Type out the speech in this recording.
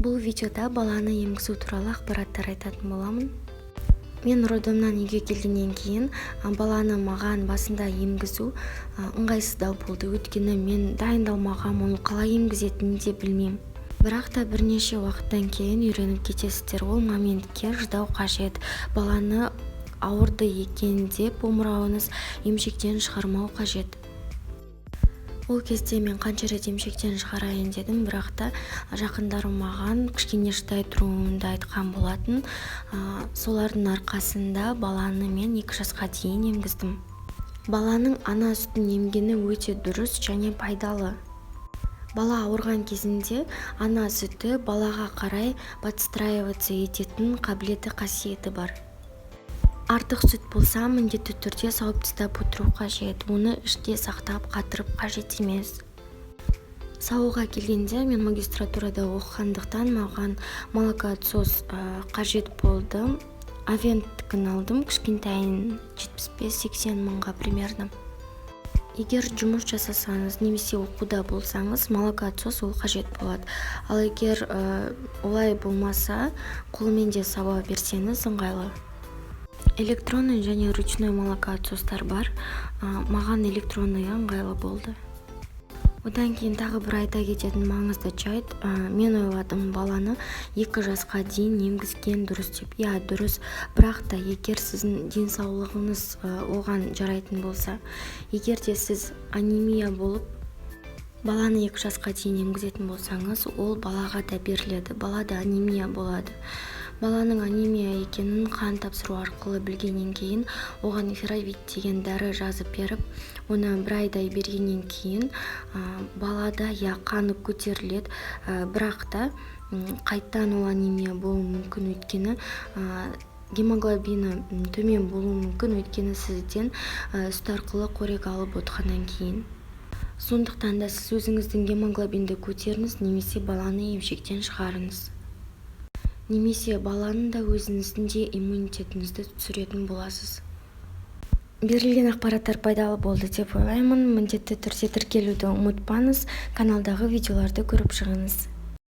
Бұл видеода баланы емгізу туралы ақпараттар айтатын боламын. Мен роддомнан үйге келгеннен кейін баланы маған басында емгізу ыңғайсыздау болды. Өйткені мен дайындалмағам, оны қалай емгізетінін де білмеймін. Бірақ та бірнеше уақыттан кейін үйреніп кетесіздер. Ол моментке шыдау қажет. Баланы ауырды екен деп омырауыңыз емшектен шығармау қажет. Ол кезде мен қанша рет емшектен шығарайын дедім, бірақ та жақындарым маған кішкене шыдай тұруымды айтқан болатын. Солардың арқасында баланы мен 2 жасқа дейін емгіздім. Баланың ана сүтін емгені өте дұрыс және пайдалы. Бала ауырған кезінде ана сүті балаға қарай подстраиваться ететін қабілеті қасиеті бар. Артық сүт болса, міндетті түрде сауып тастап отыру қажет. Оны іште сақтап қатырып қажет емес. Сауға келгенде мен магистратурада оқығандықтан маған молокоотсос қажет болды. Авенттікін алдым, кішкентайын 75-80 мыңға примерно. Егер жұмыс жасасаңыз немесе оқуда болсаңыз, молокоотсос ол қажет болады. Ал егер олай болмаса, қолмен де сауа берсеңіз ыңғайлы. Электронный және ручной молокоотсостар бар. Маған электронный ыңғайлы болды. Одан кейін тағы бір айта кететін маңызды жайт, мен ойладым баланы 2 жасқа дейін емгізген дұрыс деп. Иә, дұрыс, бірақ та егер сіздің денсаулығыңыз оған жарайтын болса, егер де сіз анемия болып баланы 2 жасқа дейін емгізетін болсаңыз, ол балаға да беріледі, балада анемия болады. Баланың анемия екенін қан тапсыру арқылы білгеннен кейін, оған феровит деген дәрі жазып беріп, оны 1 айдай бергеннен кейін балада қаны көтеріледі, бірақ та қайттан ол анемия болуы мүмкін, өйткені гемоглобині төмен болуы мүмкін, өйткені сізден сүт арқылы қорек алып отқаннан кейін. Сондықтан да сіз өзіңіздің гемоглобинді көтеріңіз, немесе баланы емшектен шығарыңыз. Немесе баланың да өзіңіздің де иммунитетіңізді түсіретін боласыз. Берілген ақпараттар пайдалы болды деп ойлаймын. Міндетті түрде тіркелуді ұмытпаңыз, каналдағы видеоларды көріп шығыңыз.